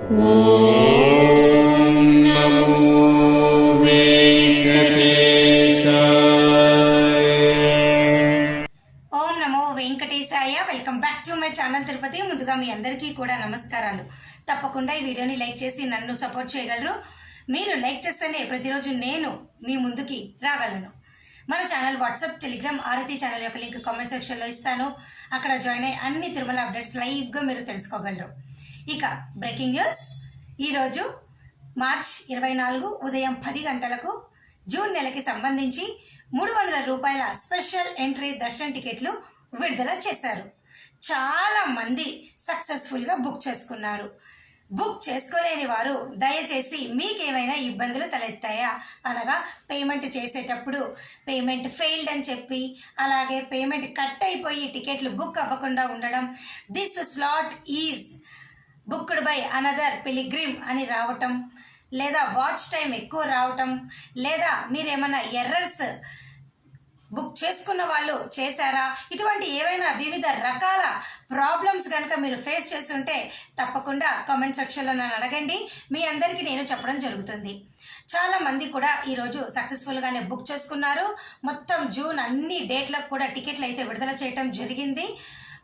Welcome back to my channel Tirupati. ముందుగా మీ అందరికీ కూడా నమస్కారాలు. తప్పకుండా ఈ వీడియోని లైక్ చేసి నన్ను సపోర్ట్ చేయగలరు. మీరు లైక్ చేస్తేనే ప్రతిరోజు నేను మీ ముందుకి రాగలను. మన ఛానల్ వాట్సాప్, టెలిగ్రామ్, ఆరతి ఛానల్ యొక్క లింక్ కామెంట్ సెక్షన్లో ఇస్తాను. అక్కడ జాయిన్ అయ్యి అన్ని తిరుమల అప్డేట్స్ లైవ్గా మీరు తెలుసుకోగలరు. ఇక బ్రేకింగ్ న్యూస్. ఈరోజు మార్చ్ 24 ఉదయం 10 గంటలకు జూన్ నెలకి సంబంధించి 300 రూపాయల స్పెషల్ ఎంట్రీ దర్శన్ టికెట్లు విడుదల చేశారు. చాలా మంది సక్సెస్ఫుల్గా బుక్ చేసుకున్నారు. బుక్ చేసుకోలేని వారు దయచేసి మీకేమైనా ఇబ్బందులు తలెత్తాయా అనగా పేమెంట్ చేసేటప్పుడు పేమెంట్ ఫెయిల్డ్ అని చెప్పి, అలాగే పేమెంట్ కట్ అయిపోయి టికెట్లు బుక్ అవ్వకుండా ఉండడం, this slot is booked by another pilgrim అని రావటం, లేదా వాచ్ టైం ఎక్కువ రావటం, లేదా మీరేమన్నా ఎర్రర్స్ బుక్ చేసుకున్న వాళ్ళు చేశారా, ఇటువంటి ఏవైనా వివిధ రకాల ప్రాబ్లమ్స్ కనుక మీరు ఫేస్ చేస్తుంటే తప్పకుండా కామెంట్ సెక్షన్లో నన్ను అడగండి. మీ అందరికీ నేను చెప్పడం జరుగుతుంది. చాలా మంది కూడా ఈరోజు సక్సెస్ఫుల్గానే బుక్ చేసుకున్నారు. మొత్తం జూన్ అన్ని డేట్లకు కూడా టికెట్లు అయితే విడుదల చేయటం జరిగింది.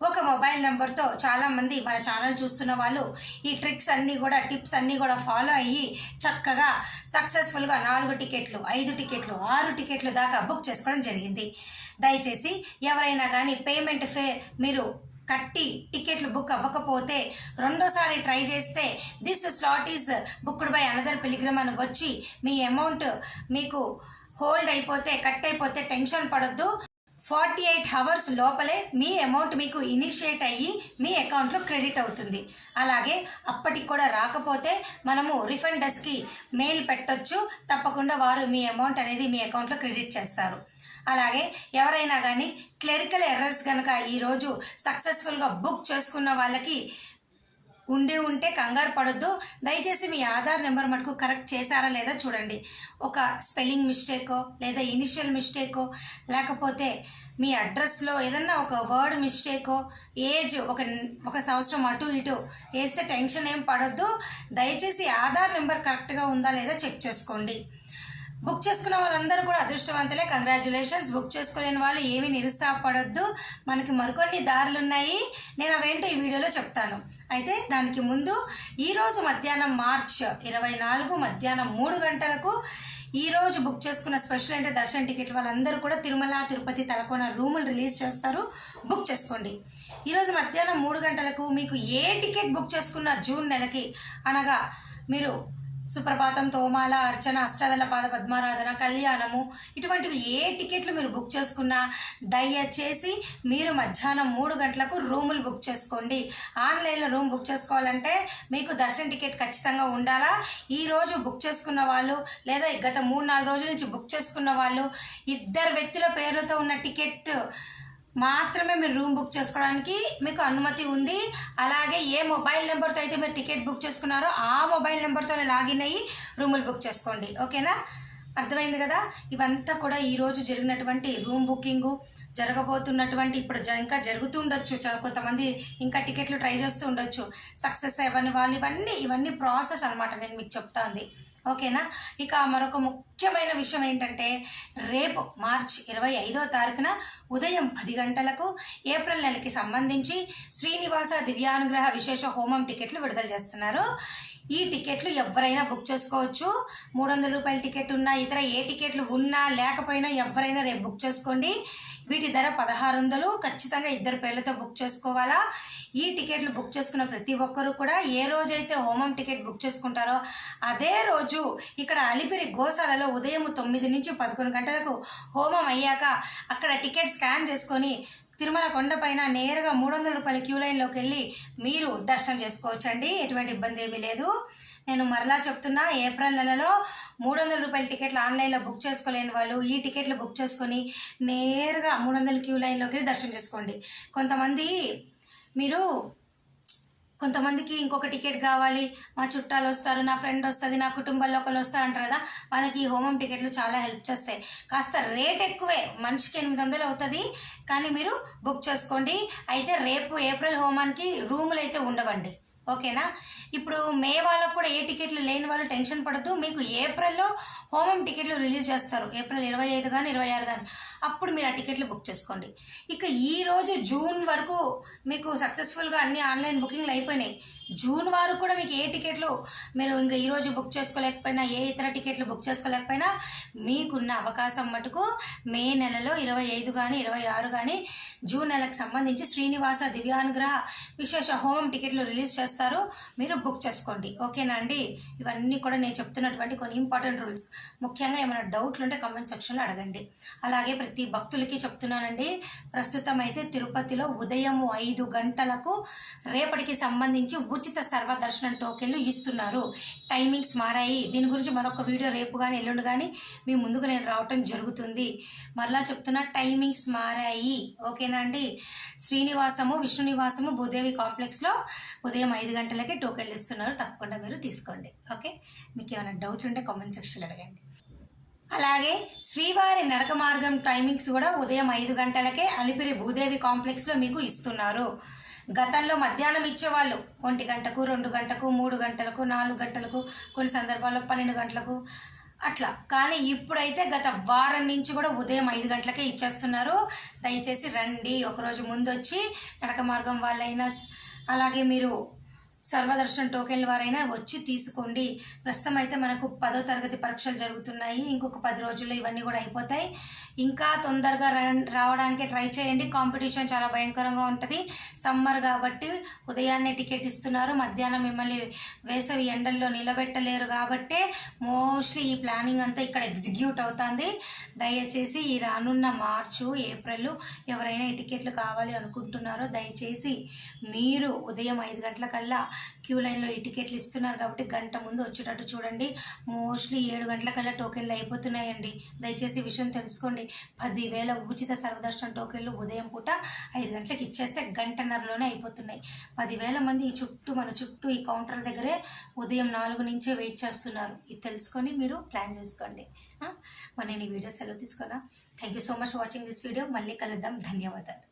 ఒక మొబైల్ నెంబర్తో చాలామంది మన ఛానల్ చూస్తున్న వాళ్ళు ఈ ట్రిక్స్ అన్నీ కూడా, టిప్స్ అన్నీ కూడా ఫాలో అయ్యి చక్కగా సక్సెస్ఫుల్గా 4 టికెట్లు, 5 టికెట్లు, 6 టికెట్లు దాకా బుక్ చేసుకోవడం జరిగింది. దయచేసి ఎవరైనా కానీ పేమెంట్ మీరు కట్టి టికెట్లు బుక్ అవ్వకపోతే రెండోసారి ట్రై చేస్తే this slot is booked by another pilgrim అని వచ్చి మీ అమౌంట్ మీకు హోల్డ్ అయిపోతే, కట్ అయిపోతే టెన్షన్ పడొద్దు. 48 అవర్స్ లోపలే మీ అమౌంట్ మీకు ఇనిషియేట్ అయ్యి మీ అకౌంట్లో క్రెడిట్ అవుతుంది. అలాగే అప్పటికి కూడా రాకపోతే మనము రిఫండ్ డెస్క్కి మెయిల్ పెట్టొచ్చు. తప్పకుండా వారు మీ అమౌంట్ అనేది మీ అకౌంట్లో క్రెడిట్ చేస్తారు. అలాగే ఎవరైనా కానీ క్లెరికల్ ఎర్రర్స్ కనుక ఈరోజు సక్సెస్ఫుల్గా బుక్ చేసుకున్న వాళ్ళకి ఉంటే కంగారు పడొద్దు. దయచేసి మీ ఆధార్ నెంబర్ మటుకు కరెక్ట్ చేశారా లేదా చూడండి. ఒక స్పెల్లింగ్ మిస్టేకో, లేదా ఇనిషియల్ మిస్టేకో, లేకపోతే మీ అడ్రస్లో ఏదన్నా ఒక వర్డ్ మిస్టేకో, ఏజ్ ఒక సంవత్సరం అటు ఇటు వేస్తే టెన్షన్ ఏం పడొద్దు. దయచేసి ఆధార్ నెంబర్ కరెక్ట్గా ఉందా లేదా చెక్ చేసుకోండి. బుక్ చేసుకున్న వాళ్ళందరూ కూడా అదృష్టవంతులే, కంగ్రాచులేషన్స్. బుక్ చేసుకోలేని వాళ్ళు ఏమీ నిరుత్సాహపడొద్దు. మనకి మరికొన్ని దారులు ఉన్నాయి, నేను అవేంటో ఈ వీడియోలో చెప్తాను. అయితే దానికి ముందు ఈరోజు మధ్యాహ్నం మార్చ్ 24 మధ్యాహ్నం 3 గంటలకు ఈరోజు బుక్ చేసుకున్న స్పెషల్ అంటే దర్శన్ టికెట్ వాళ్ళందరూ కూడా తిరుమల, తిరుపతి, తలకోన రూములు రిలీజ్ చేస్తారు. బుక్ చేసుకోండి. ఈరోజు మధ్యాహ్నం 3 గంటలకు మీకు ఏ టికెట్ బుక్ చేసుకున్న జూన్ నెలకి, అనగా మీరు సుప్రభాతం, తోమాల, అర్చన, అష్టాదళ పాద పద్మారాధన, కళ్యాణము, ఇటువంటివి ఏ టికెట్లు మీరు బుక్ చేసుకున్నా దయచేసి మీరు మధ్యాహ్నం 3 గంటలకు రూములు బుక్ చేసుకోండి. ఆన్లైన్లో రూమ్ బుక్ చేసుకోవాలంటే మీకు దర్శన్ టికెట్ ఖచ్చితంగా ఉండాలా. ఈరోజు బుక్ చేసుకున్న వాళ్ళు, లేదా గత 3-4 రోజుల నుంచి బుక్ చేసుకున్న వాళ్ళు, 2 వ్యక్తుల పేర్లతో ఉన్న టికెట్ మాత్రమే మీరు రూమ్ బుక్ చేసుకోవడానికి మీకు అనుమతి ఉంది. అలాగే ఏ మొబైల్ నెంబర్తో అయితే మీరు టికెట్ బుక్ చేసుకున్నారో ఆ మొబైల్ నెంబర్తోనే లాగిన్ అయ్యి రూములు బుక్ చేసుకోండి. ఓకేనా? అర్థమైంది కదా? ఇవంతా కూడా ఈరోజు జరిగినటువంటి రూమ్ బుకింగు, జరగబోతున్నటువంటి, ఇప్పుడు ఇంకా జరుగుతుండొచ్చు, కొంతమంది ఇంకా టికెట్లు ట్రై చేస్తూ ఉండొచ్చు, సక్సెస్ అవ్వని వాళ్ళు, ఇవన్నీ ప్రాసెస్ అనమాట. నేను మీకు చెప్తాంది. ఓకేనా? ఇక మరొక ముఖ్యమైన విషయం ఏంటంటే, రేపు మార్చ్ 25వ తారీఖున ఉదయం 10 గంటలకు ఏప్రిల్ నెలకి సంబంధించి శ్రీనివాస దివ్యానుగ్రహ విశేష హోమం టికెట్లు విడుదల చేస్తున్నారు. ఈ టికెట్లు ఎవరైనా బుక్ చేసుకోవచ్చు. 300 రూపాయల టికెట్ ఉన్నా, ఇతర ఏ టికెట్లు ఉన్నా లేకపోయినా ఎవరైనా రేపు బుక్ చేసుకోండి. వీటి ధర 1600. ఖచ్చితంగా 2 పేర్లతో బుక్ చేసుకోవాలా. ఈ టికెట్లు బుక్ చేసుకున్న ప్రతి ఒక్కరూ కూడా ఏ రోజైతే హోమం టికెట్ బుక్ చేసుకుంటారో అదే రోజు ఇక్కడ అలిపిరి గోశాలలో ఉదయం 9 నుంచి 11 గంటలకు హోమం అయ్యాక అక్కడ టికెట్ స్కాన్ చేసుకొని తిరుమల కొండపైన నేరుగా 300 రూపాయల క్యూ లైన్లోకి వెళ్ళి మీరు దర్శనం చేసుకోవచ్చండి. ఎటువంటి ఇబ్బంది ఏమీ లేదు. నేను మరలా చెప్తున్నా, ఏప్రిల్ నెలలో 300 రూపాయల టికెట్లు ఆన్లైన్లో బుక్ చేసుకోలేని వాళ్ళు ఈ టికెట్లు బుక్ చేసుకొని నేరుగా 300 క్యూ లైన్లోకి దర్శనం చేసుకోండి. కొంతమందికి ఇంకొక టికెట్ కావాలి, మా చుట్టాలు వస్తారు, నా ఫ్రెండ్ వస్తుంది, నా కుటుంబంలో ఒకళ్ళు వస్తారు అంటారు కదా, వాళ్ళకి ఈ హోమం టికెట్లు చాలా హెల్ప్ చేస్తాయి. కాస్త రేట్ ఎక్కువే, మనిషికి 800 అవుతుంది, కానీ మీరు బుక్ చేసుకోండి. అయితే రేపు ఏప్రిల్ హోమానికి రూములు అయితే ఉండవండి. ఓకేనా. ఇప్పుడు మే వాళ్ళకు కూడా ఏ టికెట్లు లేని వాళ్ళు టెన్షన్ పడద్దు. మీకు ఏప్రిల్లో హోమం టికెట్లు రిలీజ్ చేస్తారు, ఏప్రిల్ 25 కానీ 26 కానీ. అప్పుడు మీరు ఆ టికెట్లు బుక్ చేసుకోండి. ఇక ఈరోజు జూన్ వరకు మీకు సక్సెస్ఫుల్గా అన్ని ఆన్లైన్ బుకింగ్లు అయిపోయినాయి. జూన్ వరకు కూడా మీకు ఏ టికెట్లు మీరు ఇంకా ఈరోజు బుక్ చేసుకోలేకపోయినా, ఏ ఇతర టికెట్లు బుక్ చేసుకోలేకపోయినా, మీకున్న అవకాశం మటుకు మే నెలలో 25 కానీ 26 కానీ జూన్ నెలకు సంబంధించి శ్రీనివాస దివ్యానుగ్రహ విశేష హోమం టికెట్లు రిలీజ్ చేస్తారు. మీరు బుక్ చేసుకోండి. ఓకేనా అండి. ఇవన్నీ కూడా నేను చెప్తున్నటువంటి కొన్ని ఇంపార్టెంట్ రూల్స్. ముఖ్యంగా ఏమైనా డౌట్లు ఉంటే కామెంట్ సెక్షన్లో అడగండి. అలాగే ప్రతి భక్తులకి చెప్తున్నానండి, ప్రస్తుతం అయితే తిరుపతిలో ఉదయం 5 గంటలకు రేపటికి సంబంధించి ఉచిత సర్వదర్శనం టోకెన్లు ఇస్తున్నారు. టైమింగ్స్ మారాయి. దీని గురించి మరొక వీడియో రేపు కానీ ఎల్లుండి కానీ మీ ముందుకు నేను రావటం జరుగుతుంది. మరలా చెప్తున్నా, టైమింగ్స్ మారాయి. ఓకేనా అండి. శ్రీనివాసము, విష్ణు నివాసము, భూదేవి కాంప్లెక్స్లో ఉదయం 5 గంటలకే టోకెన్లు ఇస్తున్నారు. తప్పకుండా మీరు తీసుకోండి. ఓకే. మీకు ఏమైనా డౌట్ ఉంటే కామెంట్ సెక్షన్లో అడగండి. అలాగే శ్రీవారి నడక మార్గం టైమింగ్స్ కూడా ఉదయం 5 గంటలకే అలిపిరి భూదేవి కాంప్లెక్స్లో మీకు ఇస్తున్నారు. గతంలో మధ్యాహ్నం ఇచ్చేవాళ్ళు 1 గంటకు, 2 గంటకు, 3 గంటలకు, 4 గంటలకు, కొన్ని సందర్భాల్లో 12 గంటలకు అట్లా. కానీ ఇప్పుడైతే గత వారం నుంచి కూడా ఉదయం 5 గంటలకే ఇచ్చేస్తున్నారు. దయచేసి రండి. ఒకరోజు ముందు వచ్చి నడక మార్గం వాళ్ళైనా, అలాగే మీరు సర్వదర్శన టోకెన్ల వారైనా వచ్చి తీసుకోండి. ప్రస్తుతం అయితే మనకు 10వ తరగతి పరీక్షలు జరుగుతున్నాయి. ఇంకొక 10 రోజుల్లో ఇవన్నీ కూడా అయిపోతాయి. ఇంకా తొందరగా రావడానికి ట్రై చేయండి. కాంపిటీషన్ చాలా భయంకరంగా ఉంటుంది. సమ్మర్ కాబట్టి ఉదయాన్నే టికెట్ ఇస్తున్నారు. మధ్యాహ్నం మిమ్మల్ని వేసవి ఎండల్లో నిలబెట్టలేరు కాబట్టి మోస్ట్లీ ఈ ప్లానింగ్ అంతా ఇక్కడ ఎగ్జిక్యూట్ అవుతుంది. దయచేసి ఈ రానున్న మార్చు, ఏప్రిల్ ఎవరైనా ఈ టికెట్లు కావాలి అనుకుంటున్నారో దయచేసి మీరు ఉదయం 5 గంటలకల్లా క్యూ లైన్లో ఈ టికెట్లు ఇస్తున్నారు కాబట్టి గంట ముందు వచ్చేటట్టు చూడండి. మోస్ట్లీ 7 గంటలకల్లా టోకెన్లు అయిపోతున్నాయండి. దయచేసి విషయం తెలుసుకోండి. 10,000 ఉచిత సర్వదర్శనం టోకెన్లు ఉదయం పూట 5 గంటలకు ఇచ్చేస్తే గంటన్నరలోనే అయిపోతున్నాయి. 10,000 మంది మన చుట్టూ ఈ కౌంటర్ల దగ్గరే ఉదయం 4 నుంచే వెయిట్ చేస్తున్నారు. ఇది తెలుసుకొని మీరు ప్లాన్ చేసుకోండి. మరి నేను ఈ వీడియో సెలవు తీసుకున్నా. Thank you so much watching this video. మళ్ళీ కలుద్దాం. ధన్యవాదాలు.